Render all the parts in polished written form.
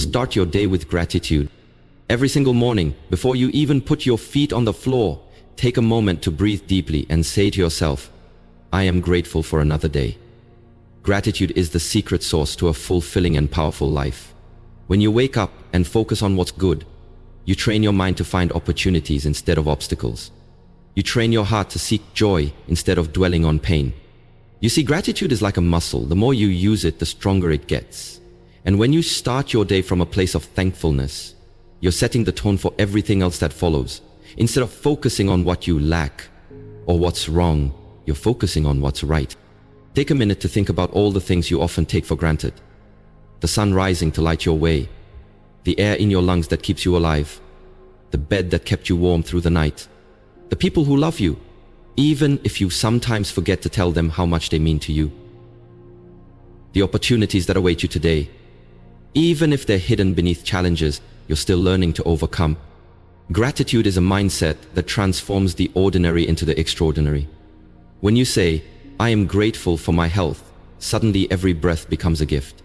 start your day with gratitude. Every single morning, before you even put your feet on the floor, take a moment to breathe deeply and say to yourself, I am grateful for another day. Gratitude is the secret sauce to a fulfilling and powerful life. When you wake up and focus on what's good, you train your mind to find opportunities instead of obstacles. You train your heart to seek joy instead of dwelling on pain. You see, gratitude is like a muscle. The more you use it, the stronger it gets. And when you start your day from a place of thankfulness, you're setting the tone for everything else that follows. Instead of focusing on what you lack or what's wrong, you're focusing on what's right. Take a minute to think about all the things you often take for granted. The sun rising to light your way, the air in your lungs that keeps you alive, the bed that kept you warm through the night, the people who love you, even if you sometimes forget to tell them how much they mean to you. The opportunities that await you today, even if they're hidden beneath challenges you're still learning to overcome. Gratitude is a mindset that transforms the ordinary into the extraordinary. When you say, I am grateful for my health, suddenly every breath becomes a gift.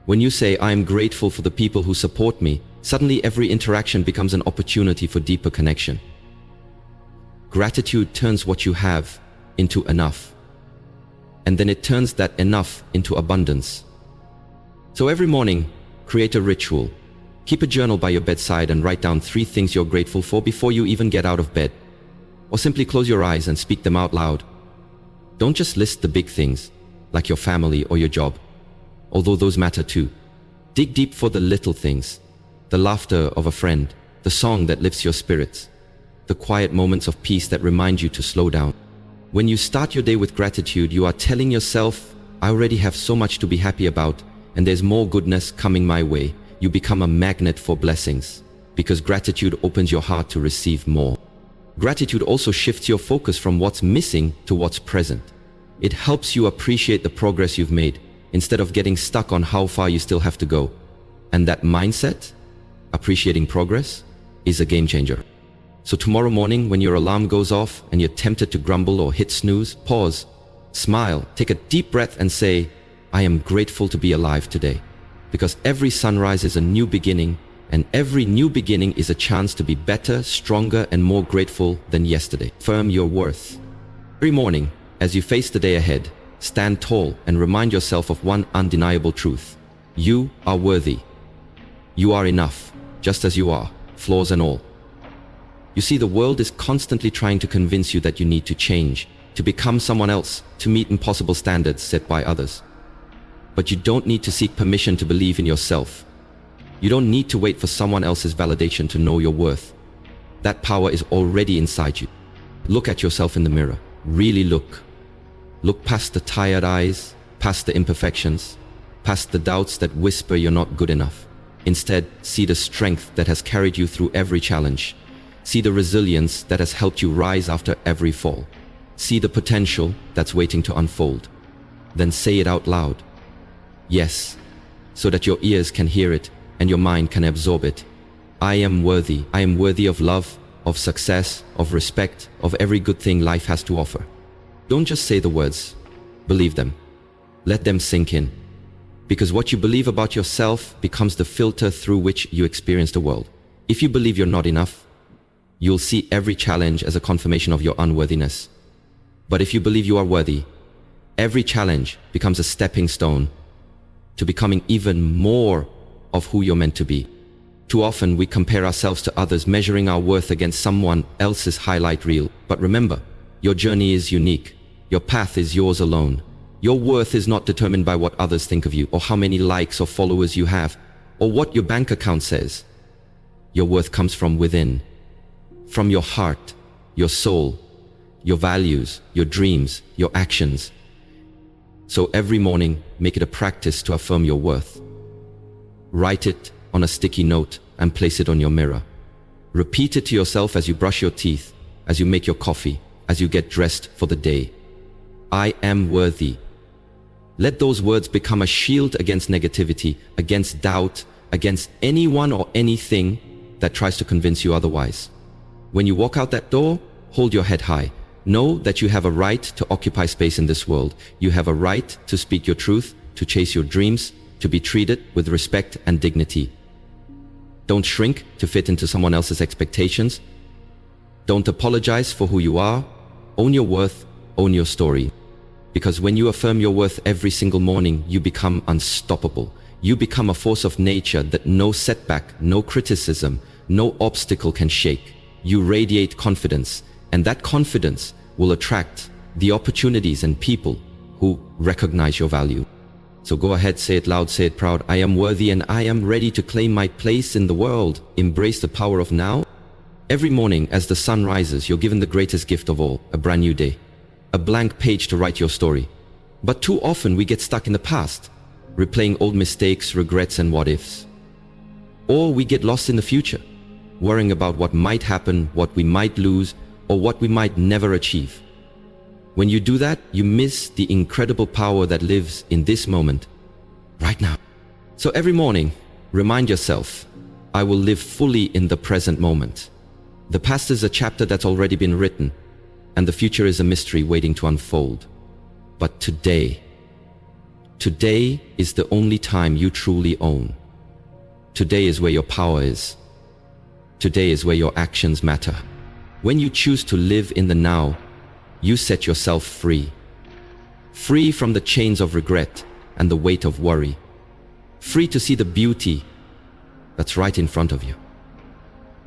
When you say, I am grateful for the people who support me, suddenly every interaction becomes an opportunity for deeper connection. Gratitude turns what you have into enough. And then it turns that enough into abundance. So every morning, create a ritual. Keep a journal by your bedside and write down 3 things you're grateful for before you even get out of bed. Or simply close your eyes and speak them out loud. Don't just list the big things, like your family or your job, although those matter too. Dig deep for the little things, the laughter of a friend, the song that lifts your spirits, the quiet moments of peace that remind you to slow down. When you start your day with gratitude, you are telling yourself, I already have so much to be happy about, and there's more goodness coming my way. You become a magnet for blessings, because gratitude opens your heart to receive more. Gratitude also shifts your focus from what's missing to what's present. It helps you appreciate the progress you've made, instead of getting stuck on how far you still have to go. And that mindset, appreciating progress, is a game changer. So tomorrow morning, when your alarm goes off and you're tempted to grumble or hit snooze, pause, smile, take a deep breath and say, I am grateful to be alive today. Because every sunrise is a new beginning, and every new beginning is a chance to be better, stronger, and more grateful than yesterday. Affirm your worth. Every morning, as you face the day ahead, stand tall and remind yourself of one undeniable truth. You are worthy. You are enough, just as you are, flaws and all. You see, the world is constantly trying to convince you that you need to change, to become someone else, to meet impossible standards set by others. But you don't need to seek permission to believe in yourself. You don't need to wait for someone else's validation to know your worth. That power is already inside you. Look at yourself in the mirror. Really look. Look past the tired eyes, past the imperfections, past the doubts that whisper you're not good enough. Instead, see the strength that has carried you through every challenge. See the resilience that has helped you rise after every fall. See the potential that's waiting to unfold. Then say it out loud. Yes, so that your ears can hear it and your mind can absorb it. I am worthy. I am worthy of love, of success, of respect, of every good thing life has to offer. Don't just say the words. Believe them. Let them sink in. Because what you believe about yourself becomes the filter through which you experience the world. If you believe you're not enough, you'll see every challenge as a confirmation of your unworthiness. But if you believe you are worthy, every challenge becomes a stepping stone to becoming even more of who you're meant to be. Too often we compare ourselves to others, measuring our worth against someone else's highlight reel. But remember, your journey is unique. Your path is yours alone. Your worth is not determined by what others think of you, or how many likes or followers you have, or what your bank account says. Your worth comes from within, from your heart, your soul, your values, your dreams, your actions. So every morning, make it a practice to affirm your worth. Write it on a sticky note and place it on your mirror. Repeat it to yourself as you brush your teeth, as you make your coffee, as you get dressed for the day. I am worthy. Let those words become a shield against negativity, against doubt, against anyone or anything that tries to convince you otherwise. When you walk out that door, hold your head high. Know that you have a right to occupy space in this world. You have a right to speak your truth, to chase your dreams, to be treated with respect and dignity. Don't shrink to fit into someone else's expectations. Don't apologize for who you are. Own your worth, own your story. Because when you affirm your worth every single morning, you become unstoppable. You become a force of nature that no setback, no criticism, no obstacle can shake. You radiate confidence, and that confidence will attract the opportunities and people who recognize your value. So go ahead, say it loud, say it proud. I am worthy and I am ready to claim my place in the world. Embrace the power of now. Every morning as the sun rises, you're given the greatest gift of all, a brand new day. A blank page to write your story. But too often we get stuck in the past, replaying old mistakes, regrets and what ifs. Or we get lost in the future, worrying about what might happen, what we might lose, or what we might never achieve. When you do that, you miss the incredible power that lives in this moment, right now. So every morning, remind yourself, I will live fully in the present moment. The past is a chapter that's already been written, and the future is a mystery waiting to unfold. But today is the only time you truly own. Today is where your power is. Today is where your actions matter. When you choose to live in the now, you set yourself free. Free from the chains of regret and the weight of worry. Free to see the beauty that's right in front of you.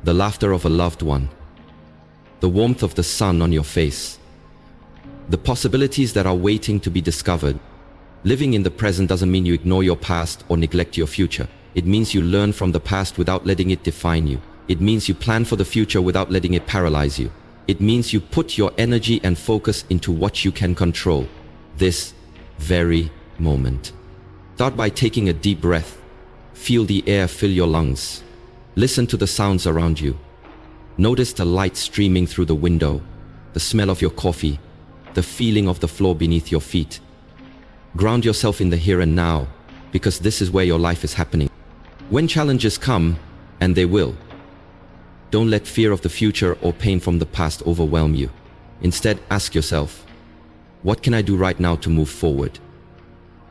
The laughter of a loved one. The warmth of the sun on your face. The possibilities that are waiting to be discovered. Living in the present doesn't mean you ignore your past or neglect your future. It means you learn from the past without letting it define you. It means you plan for the future without letting it paralyze you. It means you put your energy and focus into what you can control, this very moment. Start by taking a deep breath. Feel the air fill your lungs. Listen to the sounds around you. Notice the light streaming through the window, the smell of your coffee, the feeling of the floor beneath your feet. Ground yourself in the here and now, because this is where your life is happening. When challenges come, and they will, don't let fear of the future or pain from the past overwhelm you. Instead, ask yourself, what can I do right now to move forward?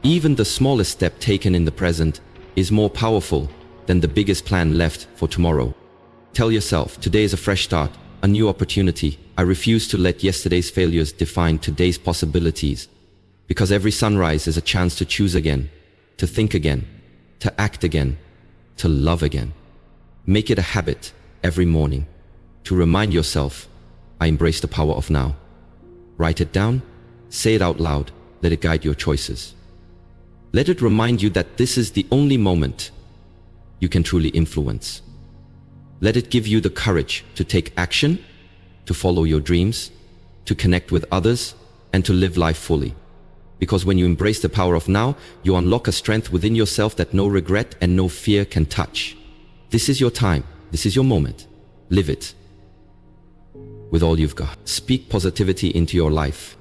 Even the smallest step taken in the present is more powerful than the biggest plan left for tomorrow. Tell yourself, today is a fresh start, a new opportunity. I refuse to let yesterday's failures define today's possibilities. Because every sunrise is a chance to choose again, to think again, to act again, to love again. Make it a habit every morning to remind yourself, I embrace the power of now. Write it down, say it out loud, let it guide your choices. Let it remind you that this is the only moment you can truly influence. Let it give you the courage to take action, to follow your dreams, to connect with others, and to live life fully. Because when you embrace the power of now, you unlock a strength within yourself that no regret and no fear can touch. This is your time. This is your moment. Live it with all you've got. Speak positivity into your life.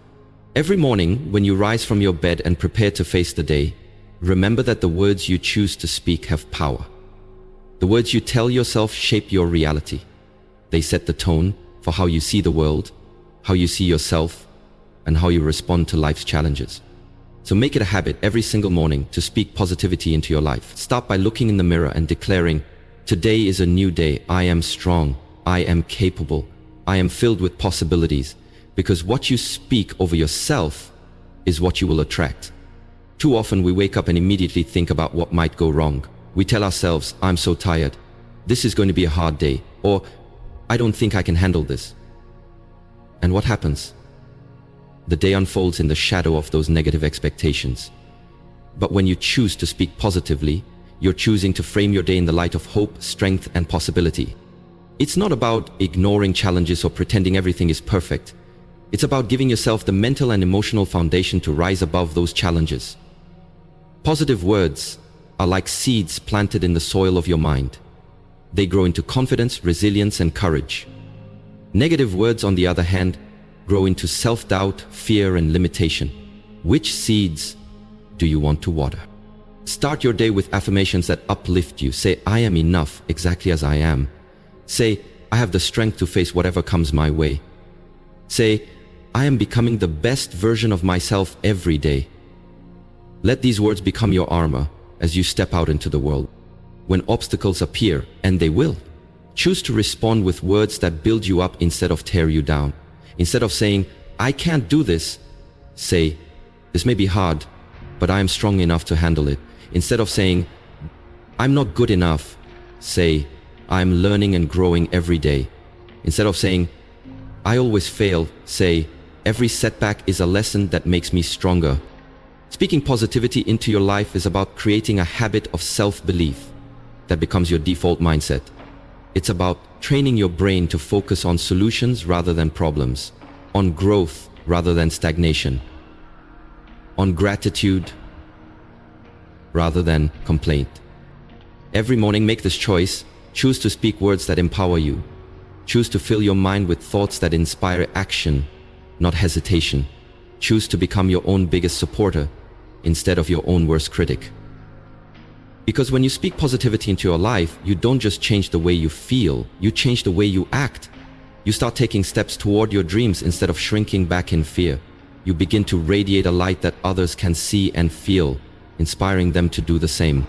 Every morning, when you rise from your bed and prepare to face the day, remember that the words you choose to speak have power. The words you tell yourself shape your reality. They set the tone for how you see the world, how you see yourself, and how you respond to life's challenges. So make it a habit every single morning to speak positivity into your life. Start by looking in the mirror and declaring, today is a new day. I am strong. I am capable. I am filled with possibilities. Because what you speak over yourself is what you will attract. Too often we wake up and immediately think about what might go wrong. We tell ourselves, I'm so tired. This is going to be a hard day. Or, I don't think I can handle this. And what happens? The day unfolds in the shadow of those negative expectations. But when you choose to speak positively, you're choosing to frame your day in the light of hope, strength, and possibility. It's not about ignoring challenges or pretending everything is perfect. It's about giving yourself the mental and emotional foundation to rise above those challenges. Positive words are like seeds planted in the soil of your mind. They grow into confidence, resilience, and courage. Negative words, on the other hand, grow into self-doubt, fear, and limitation. Which seeds do you want to water? Start your day with affirmations that uplift you. Say, I am enough exactly as I am. Say, I have the strength to face whatever comes my way. Say, I am becoming the best version of myself every day. Let these words become your armor as you step out into the world. When obstacles appear, and they will. Choose to respond with words that build you up instead of tear you down. Instead of saying, "I can't do this," say, "This may be hard, but I am strong enough to handle it." Instead of saying, "I'm not good enough," say, "I'm learning and growing every day." Instead of saying, "I always fail," say, "Every setback is a lesson that makes me stronger." Speaking positivity into your life is about creating a habit of self-belief that becomes your default mindset. It's about training your brain to focus on solutions rather than problems, on growth rather than stagnation, on gratitude rather than complaint. Every morning, make this choice. Choose to speak words that empower you. Choose to fill your mind with thoughts that inspire action, not hesitation. Choose to become your own biggest supporter instead of your own worst critic. Because when you speak positivity into your life, you don't just change the way you feel, you change the way you act. You start taking steps toward your dreams instead of shrinking back in fear. You begin to radiate a light that others can see and feel, inspiring them to do the same.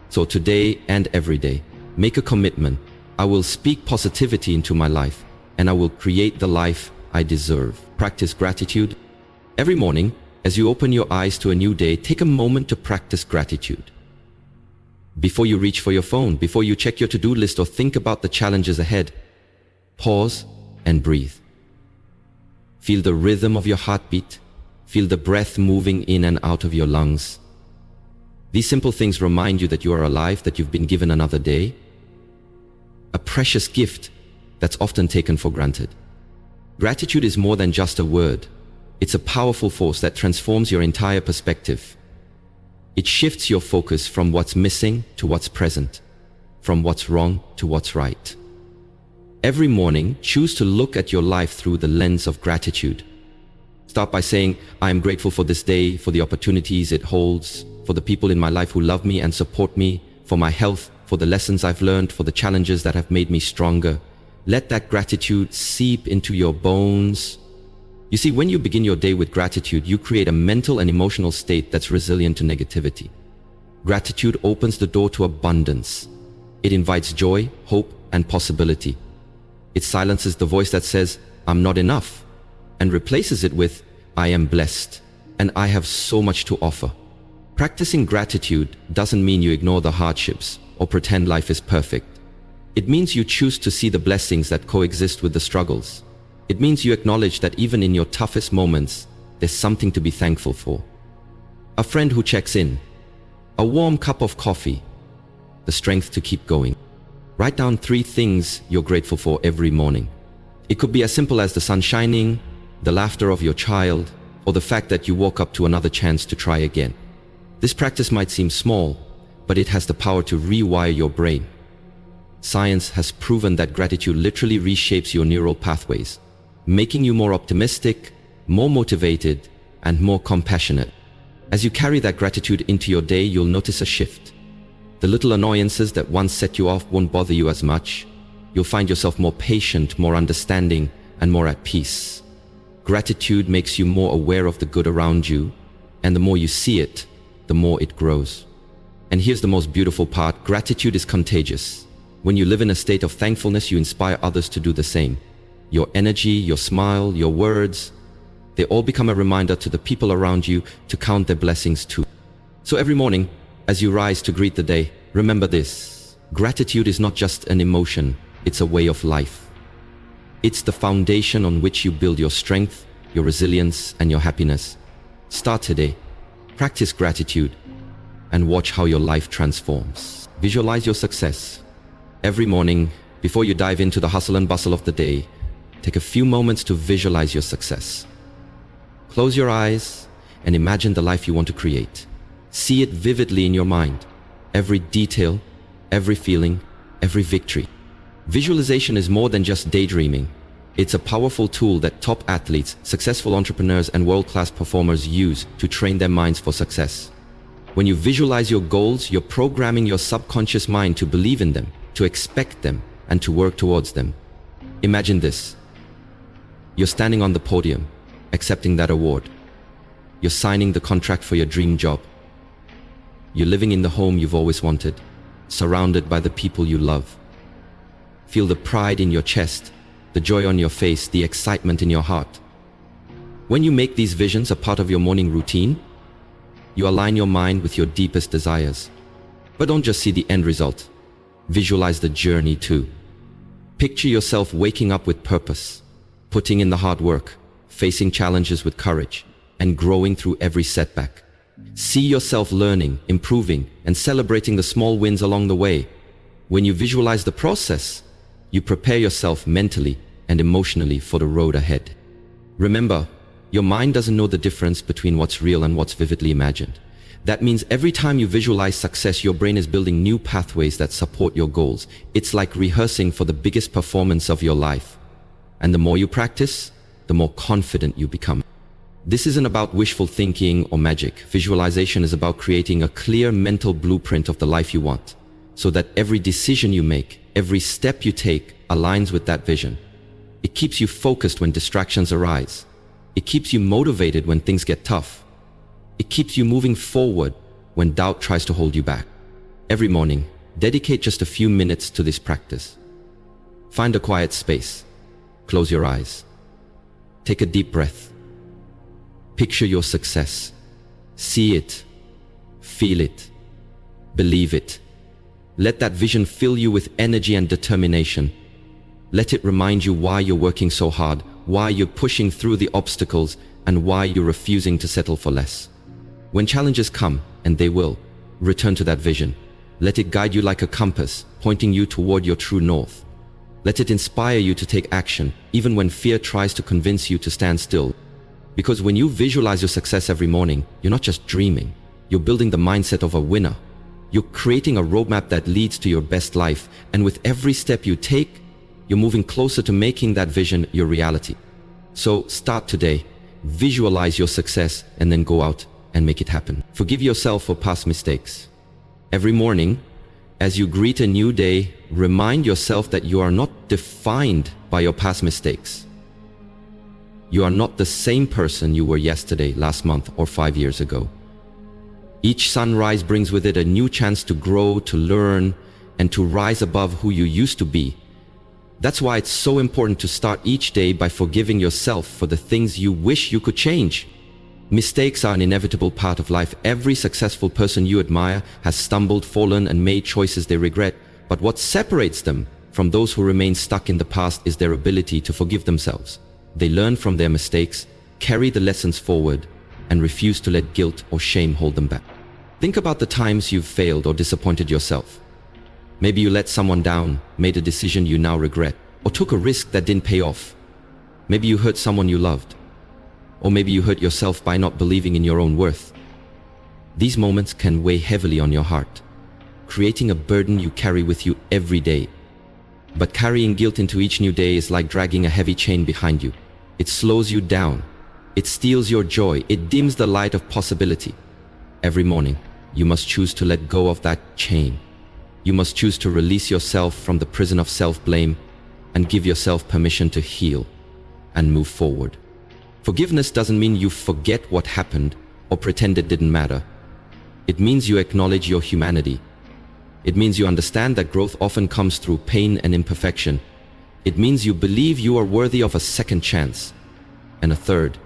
So today and every day, make a commitment. I will speak positivity into my life, and I will create the life I deserve. Practice gratitude. Every morning, as you open your eyes to a new day, take a moment to practice gratitude. Before you reach for your phone, before you check your to-do list or think about the challenges ahead, pause and breathe. Feel the rhythm of your heartbeat. Feel the breath moving in and out of your lungs. These simple things remind you that you are alive, that you've been given another day, a precious gift that's often taken for granted. Gratitude is more than just a word. It's a powerful force that transforms your entire perspective. It shifts your focus from what's missing to what's present, from what's wrong to what's right. Every morning, choose to look at your life through the lens of gratitude. Start by saying, "I am grateful for this day, for the opportunities it holds, for the people in my life who love me and support me, for my health, for the lessons I've learned, for the challenges that have made me stronger." Let that gratitude seep into your bones. You see, when you begin your day with gratitude, you create a mental and emotional state that's resilient to negativity. Gratitude opens the door to abundance. It invites joy, hope, and possibility. It silences the voice that says, "I'm not enough," and replaces it with, "I am blessed, and I have so much to offer." Practicing gratitude doesn't mean you ignore the hardships or pretend life is perfect. It means you choose to see the blessings that coexist with the struggles. It means you acknowledge that even in your toughest moments, there's something to be thankful for. A friend who checks in, a warm cup of coffee, the strength to keep going. Write down 3 things you're grateful for every morning. It could be as simple as the sun shining, the laughter of your child, or the fact that you woke up to another chance to try again. This practice might seem small, but it has the power to rewire your brain. Science has proven that gratitude literally reshapes your neural pathways, making you more optimistic, more motivated, and more compassionate. As you carry that gratitude into your day, you'll notice a shift. The little annoyances that once set you off won't bother you as much. You'll find yourself more patient, more understanding, and more at peace. Gratitude makes you more aware of the good around you, and the more you see it, the more it grows. And here's the most beautiful part: gratitude is contagious. When you live in a state of thankfulness, you inspire others to do the same. Your energy, your smile, your words, they all become a reminder to the people around you to count their blessings too. So every morning, as you rise to greet the day, remember this: gratitude is not just an emotion, it's a way of life. It's the foundation on which you build your strength, your resilience, and your happiness. Start today, practice gratitude, and watch how your life transforms. Visualize your success. Every morning, before you dive into the hustle and bustle of the day, take a few moments to visualize your success. Close your eyes and imagine the life you want to create. See it vividly in your mind. Every detail, every feeling, every victory. Visualization is more than just daydreaming. It's a powerful tool that top athletes, successful entrepreneurs, and world-class performers use to train their minds for success. When you visualize your goals, you're programming your subconscious mind to believe in them, to expect them, and to work towards them. Imagine this. You're standing on the podium, accepting that award. You're signing the contract for your dream job. You're living in the home you've always wanted, surrounded by the people you love. Feel the pride in your chest, the joy on your face, the excitement in your heart. When you make these visions a part of your morning routine, you align your mind with your deepest desires. But don't just see the end result. Visualize the journey too. Picture yourself waking up with purpose, putting in the hard work, facing challenges with courage, and growing through every setback. See yourself learning, improving, and celebrating the small wins along the way. When you visualize the process, you prepare yourself mentally and emotionally for the road ahead. Remember, your mind doesn't know the difference between what's real and what's vividly imagined. That means every time you visualize success, your brain is building new pathways that support your goals. It's like rehearsing for the biggest performance of your life. And the more you practice, the more confident you become. This isn't about wishful thinking or magic. Visualization is about creating a clear mental blueprint of the life you want, so that every decision you make, every step you take aligns with that vision. It keeps you focused when distractions arise. It keeps you motivated when things get tough. It keeps you moving forward when doubt tries to hold you back. Every morning, dedicate just a few minutes to this practice. Find a quiet space. Close your eyes. Take a deep breath. Picture your success. See it. Feel it. Believe it. Let that vision fill you with energy and determination. Let it remind you why you're working so hard, why you're pushing through the obstacles, and why you're refusing to settle for less. When challenges come, and they will, return to that vision. Let it guide you like a compass, pointing you toward your true north. Let it inspire you to take action, even when fear tries to convince you to stand still. Because when you visualize your success every morning, you're not just dreaming. You're building the mindset of a winner. You're creating a roadmap that leads to your best life, and with every step you take, you're moving closer to making that vision your reality. So start today, visualize your success, and then go out and make it happen. Forgive yourself for past mistakes. Every morning, as you greet a new day, remind yourself that you are not defined by your past mistakes. You are not the same person you were yesterday, last month, or 5 years ago. Each sunrise brings with it a new chance to grow, to learn, and to rise above who you used to be. That's why it's so important to start each day by forgiving yourself for the things you wish you could change. Mistakes are an inevitable part of life. Every successful person you admire has stumbled, fallen, and made choices they regret. But what separates them from those who remain stuck in the past is their ability to forgive themselves. They learn from their mistakes, carry the lessons forward, and refuse to let guilt or shame hold them back. Think about the times you've failed or disappointed yourself. Maybe you let someone down, made a decision you now regret, or took a risk that didn't pay off. Maybe you hurt someone you loved. Or maybe you hurt yourself by not believing in your own worth. These moments can weigh heavily on your heart, creating a burden you carry with you every day. But carrying guilt into each new day is like dragging a heavy chain behind you. It slows you down. It steals your joy. It dims the light of possibility. Every morning, you must choose to let go of that chain. You must choose to release yourself from the prison of self-blame and give yourself permission to heal and move forward. Forgiveness doesn't mean you forget what happened or pretend it didn't matter. It means you acknowledge your humanity. It means you understand that growth often comes through pain and imperfection. It means you believe you are worthy of a second chance, and a third,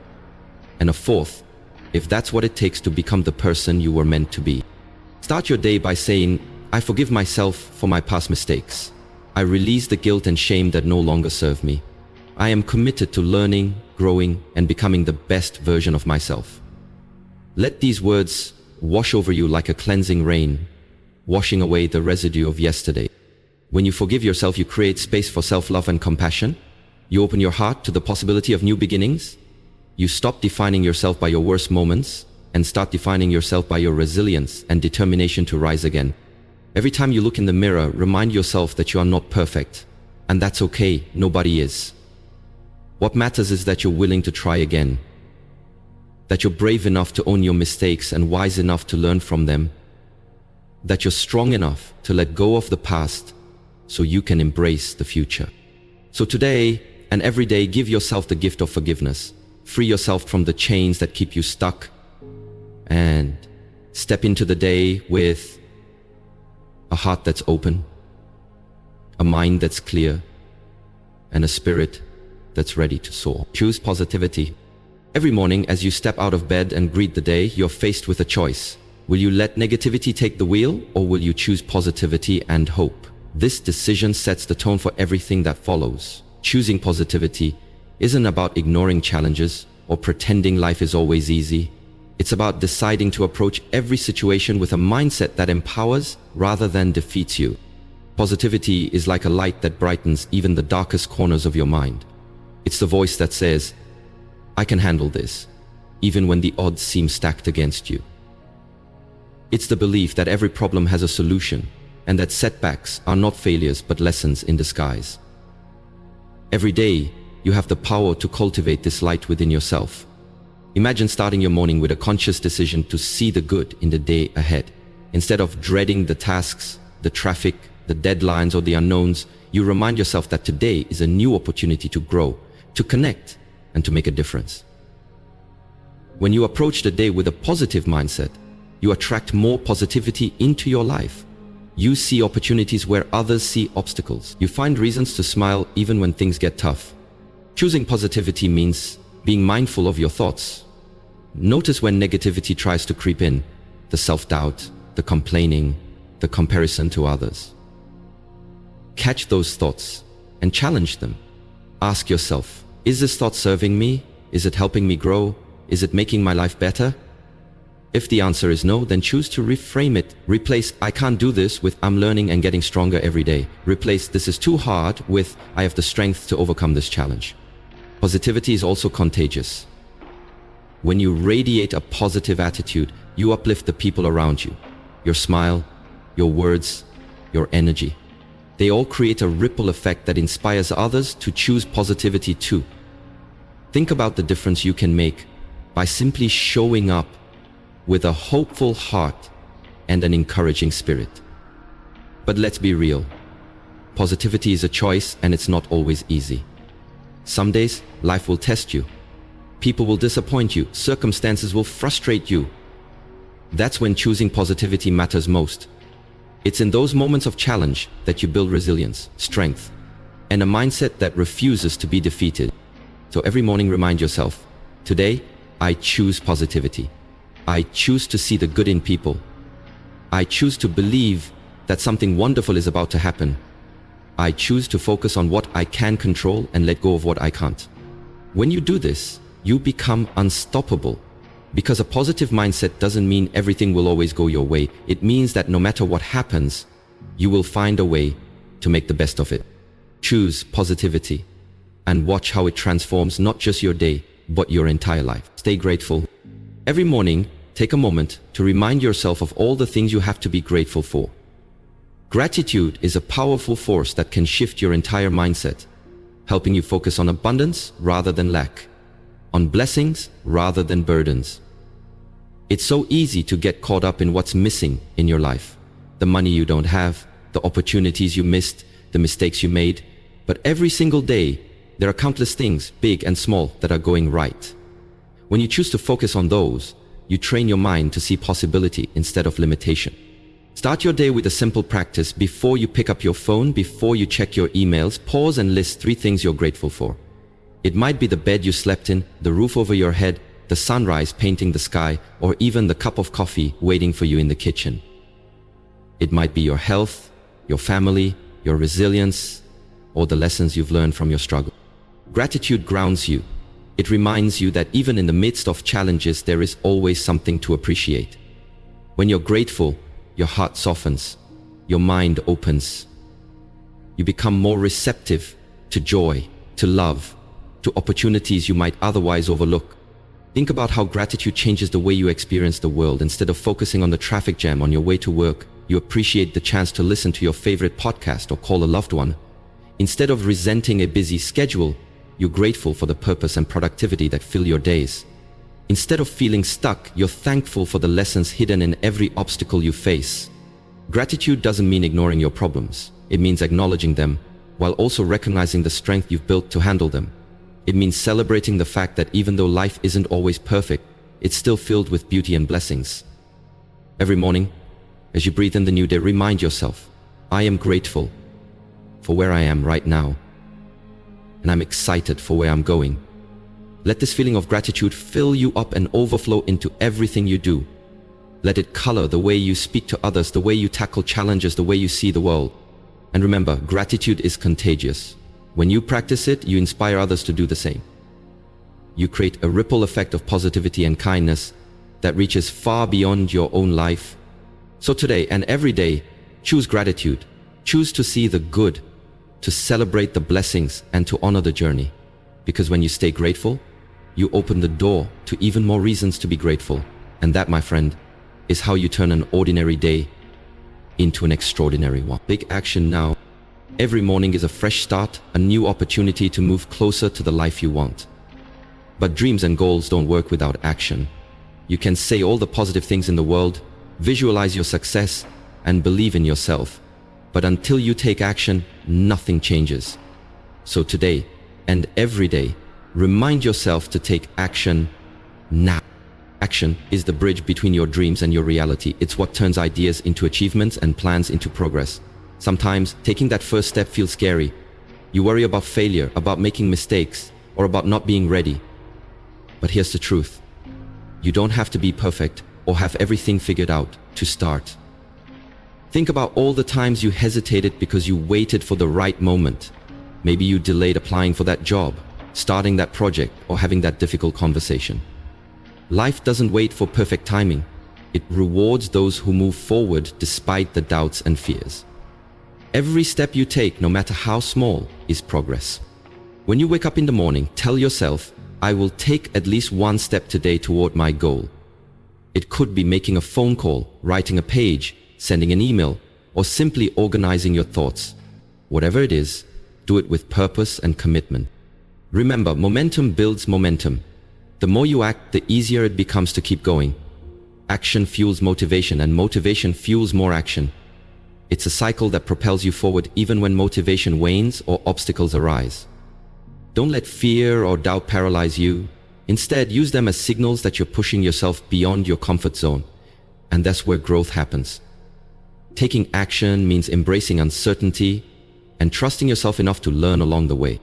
and a fourth, if that's what it takes to become the person you were meant to be. Start your day by saying, I forgive myself for my past mistakes. I release the guilt and shame that no longer serve me. I am committed to learning, growing, and becoming the best version of myself. Let these words wash over you like a cleansing rain, washing away the residue of yesterday. When you forgive yourself, you create space for self-love and compassion. You open your heart to the possibility of new beginnings. You stop defining yourself by your worst moments and start defining yourself by your resilience and determination to rise again. Every time you look in the mirror, remind yourself that you are not perfect, and that's okay, nobody is. What matters is that you're willing to try again, that you're brave enough to own your mistakes and wise enough to learn from them, that you're strong enough to let go of the past so you can embrace the future. So today and every day, give yourself the gift of forgiveness. Free yourself from the chains that keep you stuck, and step into the day with a heart that's open, a mind that's clear, and a spirit that's ready to soar. Choose positivity. Every morning as you step out of bed and greet the day, you're faced with a choice. Will you let negativity take the wheel, or will you choose positivity and hope? This decision sets the tone for everything that follows. Choosing positivity isn't about ignoring challenges or pretending life is always easy. It's about deciding to approach every situation with a mindset that empowers rather than defeats you. Positivity is like a light that brightens even the darkest corners of your mind. It's the voice that says, "I can handle this," even when the odds seem stacked against you. It's the belief that every problem has a solution, and that setbacks are not failures but lessons in disguise. Every day, you have the power to cultivate this light within yourself. Imagine starting your morning with a conscious decision to see the good in the day ahead. Instead of dreading the tasks, the traffic, the deadlines, or the unknowns, you remind yourself that today is a new opportunity to grow, to connect, and to make a difference. When you approach the day with a positive mindset, you attract more positivity into your life. You see opportunities where others see obstacles. You find reasons to smile even when things get tough. Choosing positivity means being mindful of your thoughts. Notice when negativity tries to creep in, the self-doubt, the complaining, the comparison to others. Catch those thoughts and challenge them. Ask yourself, is this thought serving me? Is it helping me grow? Is it making my life better? If the answer is no, then choose to reframe it. Replace "I can't do this" with "I'm learning and getting stronger every day." Replace "this is too hard" with "I have the strength to overcome this challenge." Positivity is also contagious. When you radiate a positive attitude, you uplift the people around you. Your smile, your words, your energy. They all create a ripple effect that inspires others to choose positivity too. Think about the difference you can make by simply showing up with a hopeful heart and an encouraging spirit. But let's be real. Positivity is a choice, and it's not always easy. Some days, life will test you. People will disappoint you. Circumstances will frustrate you. That's when choosing positivity matters most. It's in those moments of challenge that you build resilience, strength, and a mindset that refuses to be defeated. So every morning remind yourself, today, I choose positivity. I choose to see the good in people. I choose to believe that something wonderful is about to happen. I choose to focus on what I can control and let go of what I can't. When you do this, you become unstoppable. Because a positive mindset doesn't mean everything will always go your way. It means that no matter what happens, you will find a way to make the best of it. Choose positivity and watch how it transforms not just your day, but your entire life. Stay grateful. Every morning, take a moment to remind yourself of all the things you have to be grateful for. Gratitude is a powerful force that can shift your entire mindset, helping you focus on abundance rather than lack, on blessings rather than burdens. It's so easy to get caught up in what's missing in your life. The money you don't have, the opportunities you missed, the mistakes you made. But every single day, there are countless things, big and small, that are going right. When you choose to focus on those, you train your mind to see possibility instead of limitation. Start your day with a simple practice. Before you pick up your phone, before you check your emails, pause and list 3 things you're grateful for. It might be the bed you slept in, the roof over your head, the sunrise painting the sky, or even the cup of coffee waiting for you in the kitchen. It might be your health, your family, your resilience, or the lessons you've learned from your struggle. Gratitude grounds you. It reminds you that even in the midst of challenges, there is always something to appreciate. When you're grateful, your heart softens, your mind opens. You become more receptive to joy, to love, to opportunities you might otherwise overlook. Think about how gratitude changes the way you experience the world. Instead of focusing on the traffic jam on your way to work, you appreciate the chance to listen to your favorite podcast or call a loved one. Instead of resenting a busy schedule, you're grateful for the purpose and productivity that fill your days. Instead of feeling stuck, you're thankful for the lessons hidden in every obstacle you face. Gratitude doesn't mean ignoring your problems. It means acknowledging them, while also recognizing the strength you've built to handle them. It means celebrating the fact that even though life isn't always perfect, it's still filled with beauty and blessings. Every morning, as you breathe in the new day, remind yourself, I am grateful. for where I am right now, and I'm excited for where I'm going. Let this feeling of gratitude fill you up and overflow into everything you do. Let it color the way you speak to others, the way you tackle challenges, the way you see the world. And remember, gratitude is contagious. When you practice it, you inspire others to do the same. You create a ripple effect of positivity and kindness that reaches far beyond your own life. So today and every day, choose gratitude. Choose to see the good, to celebrate the blessings, and to honor the journey. Because when you stay grateful, you open the door to even more reasons to be grateful. And that, my friend, is how you turn an ordinary day into an extraordinary one. Big action now. Every morning is a fresh start, a new opportunity to move closer to the life you want. But dreams and goals don't work without action. You can say all the positive things in the world, visualize your success, and believe in yourself. But until you take action, nothing changes. So today and every day, remind yourself to take action now. Action is the bridge between your dreams and your reality. It's what turns ideas into achievements and plans into progress. Sometimes taking that first step feels scary. You worry about failure, about making mistakes, or about not being ready. But here's the truth. You don't have to be perfect or have everything figured out to start. Think about all the times you hesitated because you waited for the right moment. Maybe you delayed applying for that job, starting that project, or having that difficult conversation. Life doesn't wait for perfect timing. It rewards those who move forward despite the doubts and fears. Every step you take, no matter how small, is progress. When you wake up in the morning, tell yourself, I will take at least one step today toward my goal. It could be making a phone call, writing a page, sending an email, or simply organizing your thoughts. Whatever it is, do it with purpose and commitment. Remember, momentum builds momentum. The more you act, the easier it becomes to keep going. Action fuels motivation, and motivation fuels more action. It's a cycle that propels you forward even when motivation wanes or obstacles arise. Don't let fear or doubt paralyze you. Instead, use them as signals that you're pushing yourself beyond your comfort zone. And that's where growth happens. Taking action means embracing uncertainty and trusting yourself enough to learn along the way.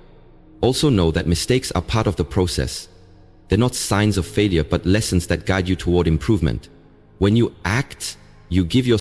Also know that mistakes are part of the process. They're not signs of failure, but lessons that guide you toward improvement. When you act, you give yourself